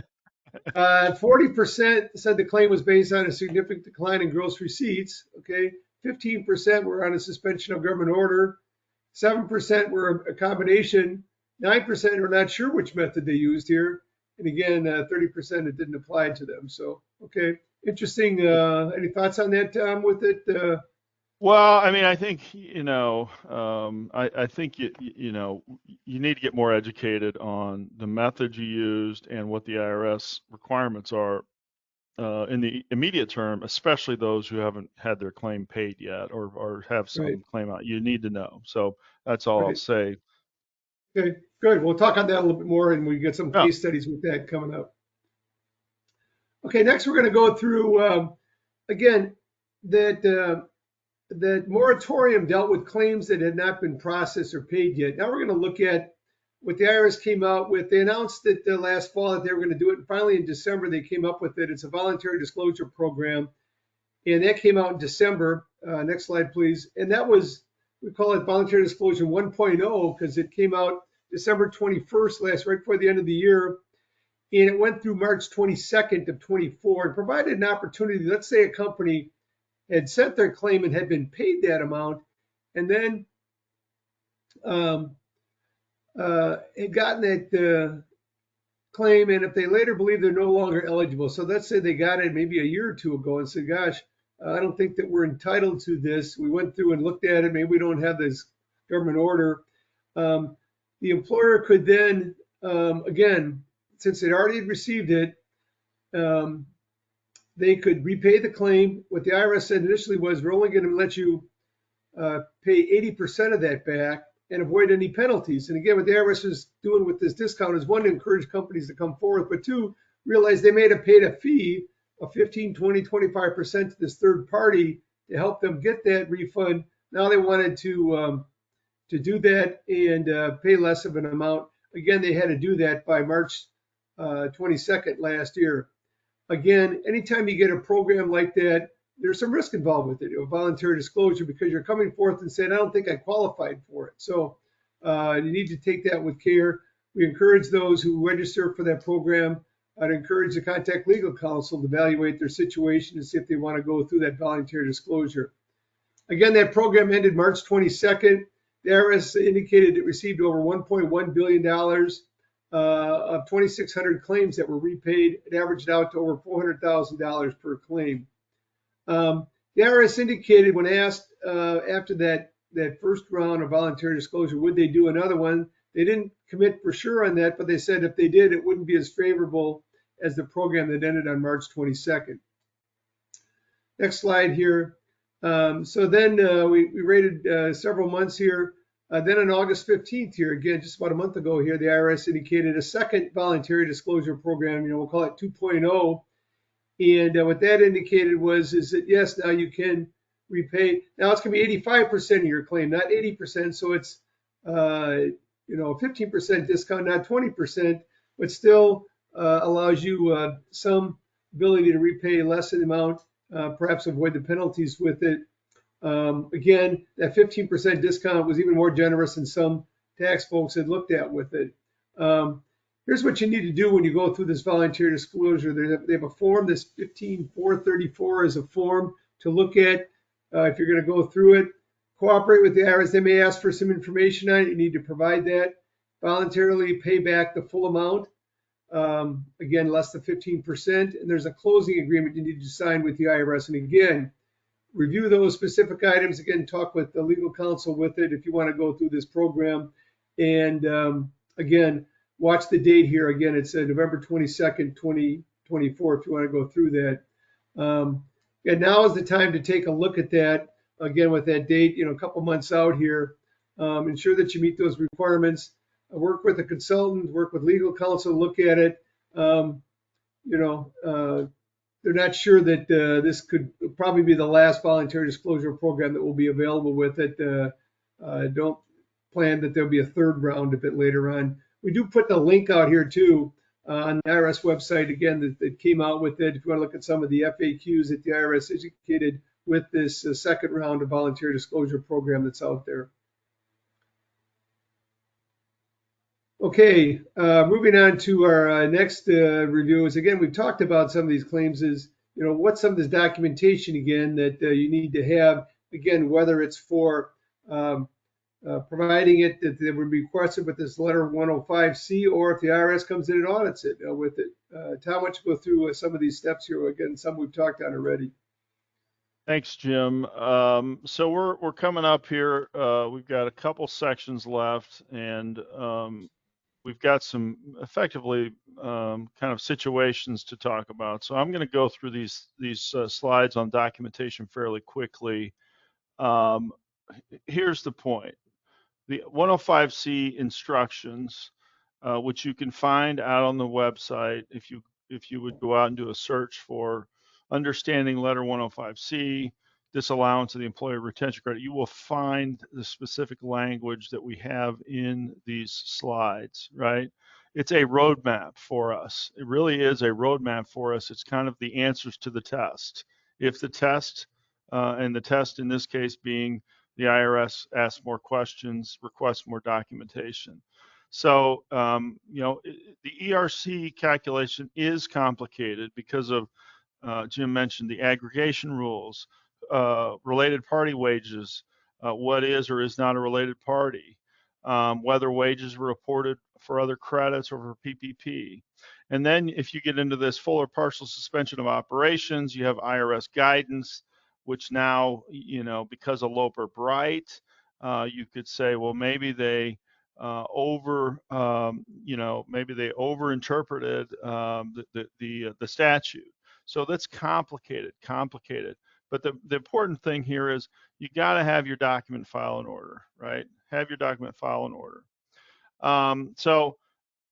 40% said the claim was based on a significant decline in gross receipts. Okay, 15% were on a suspension of government order. 7% were a combination. 9% were not sure which method they used here. And again, 30% it didn't apply to them. So, okay, interesting. Any thoughts on that, Tom, with it? Well, I mean, I think, I think you need to get more educated on the methods you used and what the IRS requirements are in the immediate term, especially those who haven't had their claim paid yet or have Right, some claim out. You need to know. So that's all I'll right. say. Okay, good. We'll talk on that a little bit more, and we get some Yeah. case studies with that coming up. Okay, next we're going to go through again that that moratorium dealt with claims that had not been processed or paid yet. Now we're going to look at what the IRS came out with. They announced it last fall that they were going to do it, and finally in December they came up with it. It's a voluntary disclosure program, and that came out in December. Next slide, please. And that was, we call it voluntary disclosure 1.0 because it came out December 21st right before the end of the year, and it went through March 22nd of 24 and provided an opportunity. Let's say a company had sent their claim and had been paid that amount, and then um, had gotten that claim, and if they later believe they're no longer eligible, so let's say they got it maybe a year or two ago and said, gosh, I don't think that we're entitled to this. We went through and looked at it. Maybe we don't have this government order. Um, the employer could then, again, since they'd already received it, um, they could repay the claim. What the IRS said initially was, we're only going to let you pay 80% of that back and avoid any penalties. And again, what the IRS is doing with this discount is, one, to encourage companies to come forward, but two, realize they may have paid a fee of 15, 20, 25% to this third party to help them get that refund. Now they wanted to do that and pay less of an amount. Again, they had to do that by March 22nd last year. Again, anytime you get a program like that, there's some risk involved with it, a voluntary disclosure, because you're coming forth and saying, I don't think I qualified for it. So you need to take that with care. We encourage those who register for that program. I'd encourage to contact legal counsel to evaluate their situation and see if they want to go through that voluntary disclosure. Again, that program ended March 22nd. The IRS indicated it received over $1.1 billion of 2,600 claims that were repaid. It averaged out to over $400,000 per claim. The IRS indicated when asked after that first round of voluntary disclosure, would they do another one? They didn't commit for sure on that, but they said if they did, it wouldn't be as favorable as the program that ended on March 22nd. Next slide here. So then we waited several months here. Then on August 15th here, again, just about a month ago here, the IRS indicated a second voluntary disclosure program, we'll call it 2.0. And what that indicated is that, yes, now you can repay. Now it's going to be 85% of your claim, not 80%. So it's, 15% discount, not 20%, but still allows you some ability to repay less in amount, perhaps avoid the penalties with it. Again, that 15% discount was even more generous than some tax folks had looked at with it. Here's what you need to do when you go through this voluntary disclosure. They have a form. This 15434 is a form to look at if you're going to go through it. Cooperate with the IRS. They may ask for some information on it. You need to provide that. Voluntarily pay back the full amount. Again, less than 15%. And there's a closing agreement you need to sign with the IRS. And again, review those specific items. Again, talk with the legal counsel with it if you want to go through this program. And again, watch the date here. Again, it's November 22nd, 2024, if you want to go through that. And now is the time to take a look at that. Again, with that date, a couple months out here. Ensure that you meet those requirements. Work with a consultant, work with legal counsel, look at it. They're not sure that this could probably be the last voluntary disclosure program that will be available with it. Don't plan that there'll be a third round of it later on. We do put the link out here too on the IRS website, again, that came out with it. If you want to look at some of the FAQs that the IRS indicated with this second round of voluntary disclosure program that's out there. Okay, moving on to our next review is, again, we've talked about some of these claims is, what's some of this documentation, again, that you need to have, again, whether it's for providing it that they would be requested with this letter 105C, or if the IRS comes in and audits it with it. Tom, why don't you go through some of these steps here? Again, some we've talked on already. Thanks, Jim. So we're coming up here. We've got a couple sections left, and we've got some effectively kind of situations to talk about. So I'm going to go through these slides on documentation fairly quickly. Um, Here's the point. The 105C instructions, which you can find out on the website if you would go out and do a search for understanding letter 105C, disallowance of the employee retention credit, you will find the specific language that we have in these slides, right? It's a roadmap for us. It really is a roadmap for us. It's kind of the answers to the test. If the test, and the test in this case being the IRS asks more questions, requests more documentation. So, the ERC calculation is complicated because of, Jim mentioned the aggregation rules, related party wages, what is or is not a related party, whether wages were reported for other credits or for PPP. And then if you get into this full or partial suspension of operations, you have IRS guidance, which now, because of Loper Bright, you could say, well, maybe they maybe they overinterpreted the statute. So that's complicated. But the important thing here is you got to have your document file in order, right? Have your document file in order. So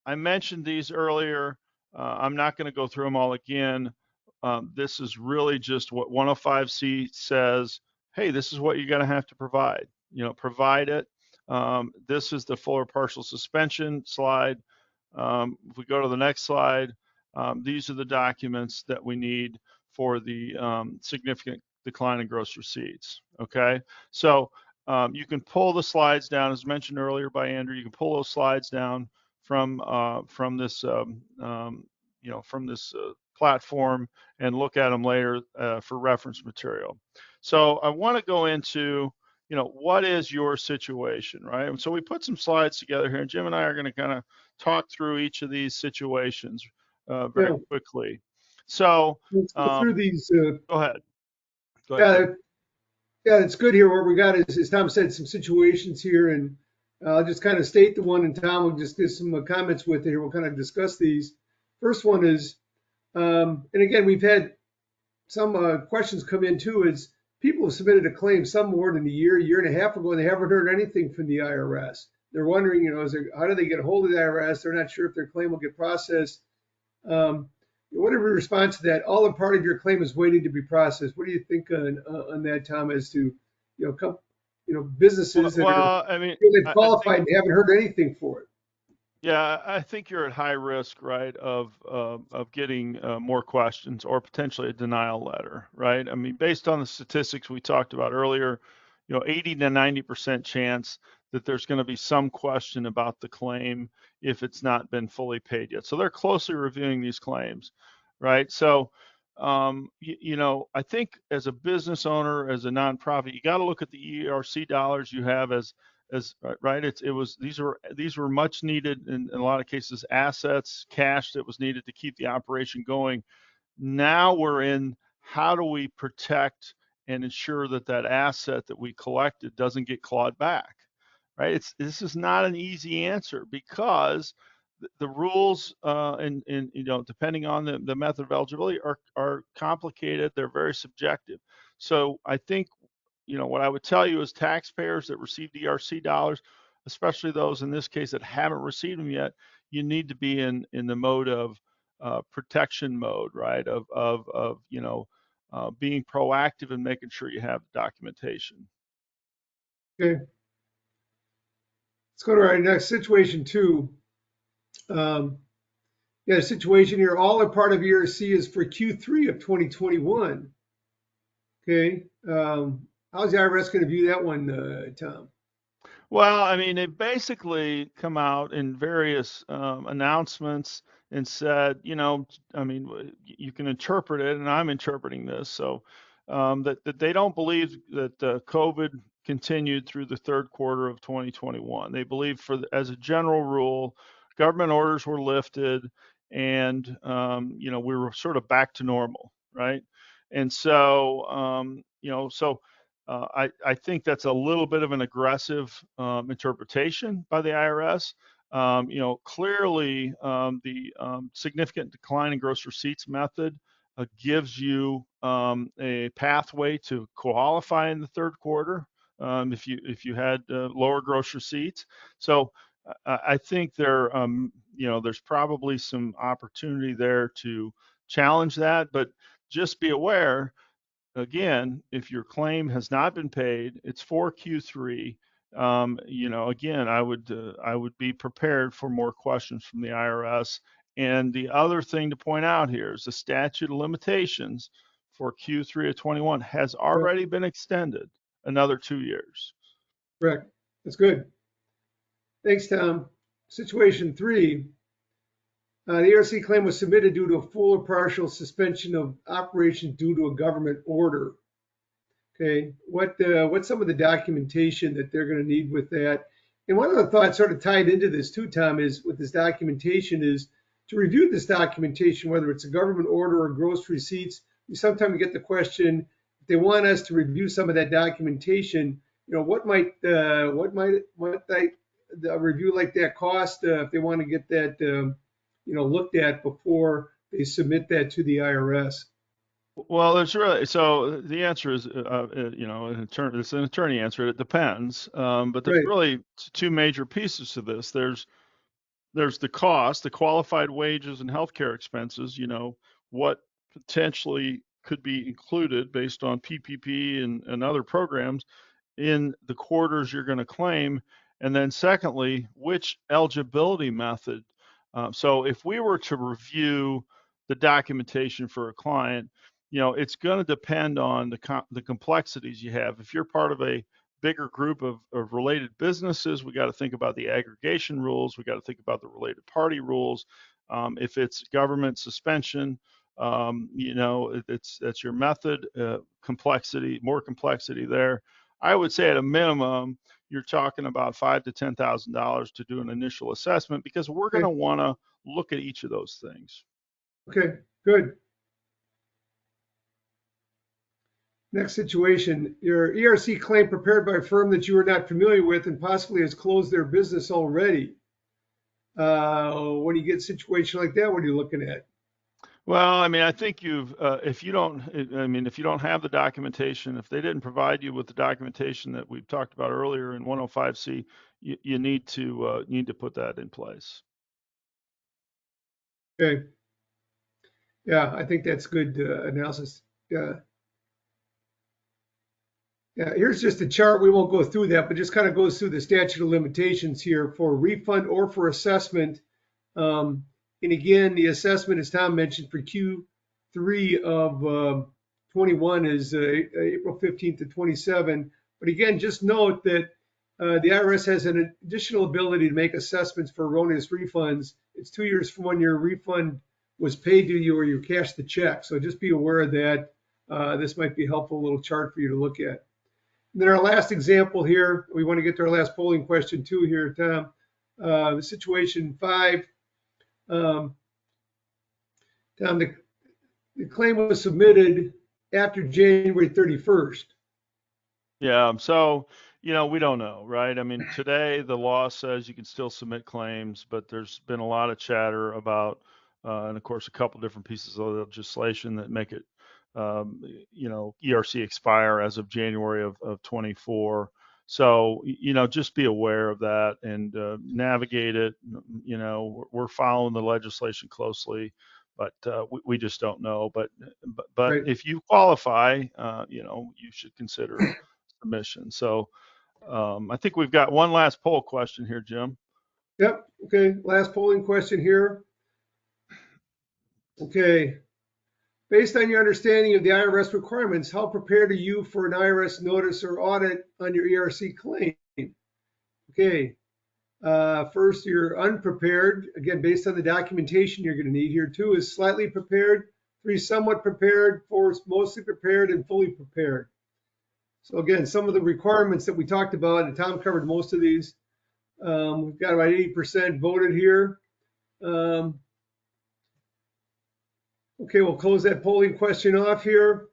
I mentioned these earlier. I'm not going to go through them all again. This is really just what 105C says. Hey, this is what you're going to have to provide. Provide it. This is the full or partial suspension slide. If we go to the next slide, these are the documents that we need for the significant decline in gross receipts. Okay, so you can pull the slides down, as mentioned earlier by Andrew. You can pull those slides down from this from this platform and look at them later for reference material. So I want to go into what is your situation, right? And so we put some slides together here, and Jim and I are going to kind of talk through each of these situations very Yeah, quickly. So let's go through these. go ahead. Go ahead, Yeah, Jim. yeah, it's good here. What we got is, as Tom said, some situations here, and I'll just kind of state the one, and Tom will just give some comments with it here. We'll kind of discuss these. First one is, and again, we've had some questions come in too, is people have submitted a claim some more than a year and a half ago, and they haven't heard anything from the IRS. They're wondering, how do they get a hold of the IRS? They're not sure if their claim will get processed. What are your response to that? All or part of your claim is waiting to be processed. What do you think on that, Tom, as to businesses that are Well, I mean, really I think qualified and haven't heard anything for it? Yeah, I think you're at high risk, right, of getting more questions or potentially a denial letter, right? I mean, based on the statistics we talked about earlier, 80 to 90% chance that there's going to be some question about the claim if it's not been fully paid yet. So they're closely reviewing these claims, right? So, I think as a business owner, as a nonprofit, you got to look at the ERC dollars you have as right. These were much needed in a lot of cases, assets, cash that was needed to keep the operation going. Now we're in, how do we protect and ensure that that asset that we collected doesn't get clawed back, right? This is not an easy answer because the rules and depending on the method of eligibility are complicated. They're very subjective. So I think what I would tell you is taxpayers that receive ERC dollars, especially those in this case that haven't received them yet, you need to be in the mode of protection mode, right? Of being proactive and making sure you have documentation. Okay, let's go to our next situation two. Yeah, situation here. All or part of ERC is for Q3 of 2021. Okay, how's the IRS going to view that one, Tom? Well, I mean, they basically come out in various announcements and said, I mean, you can interpret it, and I'm interpreting this, so that they don't believe that COVID continued through the third quarter of 2021. They believe, as a general rule, government orders were lifted, and we were sort of back to normal, right? And so, So I think that's a little bit of an aggressive interpretation by the IRS. Clearly the significant decline in gross receipts method gives you a pathway to qualify in the third quarter if you had lower gross receipts. So I think there's probably some opportunity there to challenge that, but just be aware, again, if your claim has not been paid, it's for Q3. Again, I would be prepared for more questions from the IRS. And the other thing to point out here is the statute of limitations for Q3 of 21 has Correct. already been extended another 2 years. Correct. That's good. Thanks, Tom. Situation 3. The ERC claim was submitted due to a full or partial suspension of operation due to a government order. Okay, what's some of the documentation that they're going to need with that? And one of the thoughts sort of tied into this too, Tom, is with this documentation is to review this documentation, whether it's a government order or gross receipts. We sometimes get the question, if they want us to review some of that documentation, what might a review like that cost if they want to get that looked at before they submit that to the IRS? Well, so the answer is, it's an attorney answer. It depends, but there's Right. really two major pieces to this. There's the cost, the qualified wages and healthcare expenses. What potentially could be included based on PPP and other programs in the quarters you're going to claim, and then secondly, which eligibility method. So if we were to review the documentation for a client, it's going to depend on the complexities you have. If you're part of a bigger group of related businesses, we got to think about the aggregation rules. We got to think about the related party rules. If it's government suspension, that's your method, more complexity there. I would say at a minimum, you're talking about $5,000 to $10,000 to do an initial assessment, because we're going to want to look at each of those things. Okay, good. Next situation, your ERC claim prepared by a firm that you are not familiar with and possibly has closed their business already. When you get a situation like that, what are you looking at? Well, I think if you don't have the documentation, if they didn't provide you with the documentation that we've talked about earlier in 105C, you need to put that in place. Okay. Yeah, I think that's good analysis. Yeah. Yeah, here's just a chart. We won't go through that, but just kind of goes through the statute of limitations here for refund or for assessment. And again, the assessment, as Tom mentioned, for Q3 of 21 is April 15th to 27. But again, just note that the IRS has an additional ability to make assessments for erroneous refunds. It's 2 years from when your refund was paid to you or you cashed the check. So just be aware of that. This might be a helpful little chart for you to look at. And then our last example here, we want to get to our last polling question too here, Tom. Situation 5. Tom, the claim was submitted after January 31st. Yeah, so, we don't know, right? Today the law says you can still submit claims, but there's been a lot of chatter about, and of course, a couple different pieces of legislation that make it, ERC expire as of January of 24. So, just be aware of that and navigate it. We're following the legislation closely, but we just don't know. But Right. if you qualify, you should consider submission. So I think we've got one last poll question here, Jim. Yep. Okay. Last polling question here. Okay. Based on your understanding of the IRS requirements, how prepared are you for an IRS notice or audit on your ERC claim? Okay. First, you're unprepared. Again, based on the documentation you're going to need here. 2 is slightly prepared. 3, somewhat prepared. 4 is mostly prepared, and fully prepared. So again, some of the requirements that we talked about, and Tom covered most of these. We've got about 80% voted here. Okay, we'll close that polling question off here.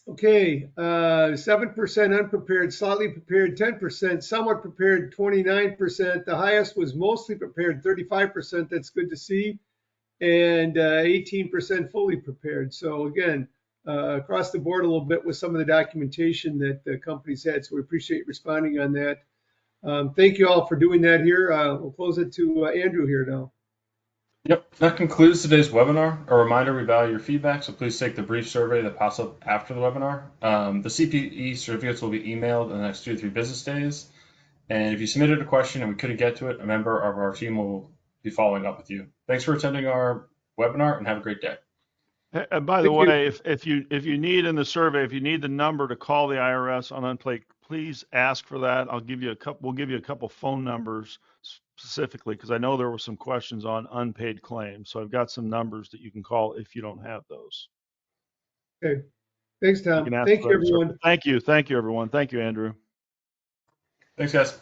Okay, 7% unprepared, slightly prepared 10%, somewhat prepared 29%. The highest was mostly prepared 35%. That's good to see. And 18% fully prepared. So again, across the board a little bit with some of the documentation that the companies had. So we appreciate responding on that. Thank you all for doing that here. We'll close it to Andrew here now. Yep, that concludes today's webinar. A reminder, we value your feedback, so please take the brief survey that pops up after the webinar. The CPE certificates will be emailed in the next 2 to 3 business days. And if you submitted a question and we couldn't get to it, a member of our team will be following up with you. Thanks for attending our webinar and have a great day. And by the Thank you. way, if you need in the survey, if you need the number to call the IRS on unpaid, please ask for that. We'll give you a couple phone numbers specifically, because I know there were some questions on unpaid claims. So I've got some numbers that you can call if you don't have those. Okay. Thanks, You Tom. can ask Thank for you, that in the survey. everyone. Thank you, everyone. Thank you, Andrew. Thanks, guys.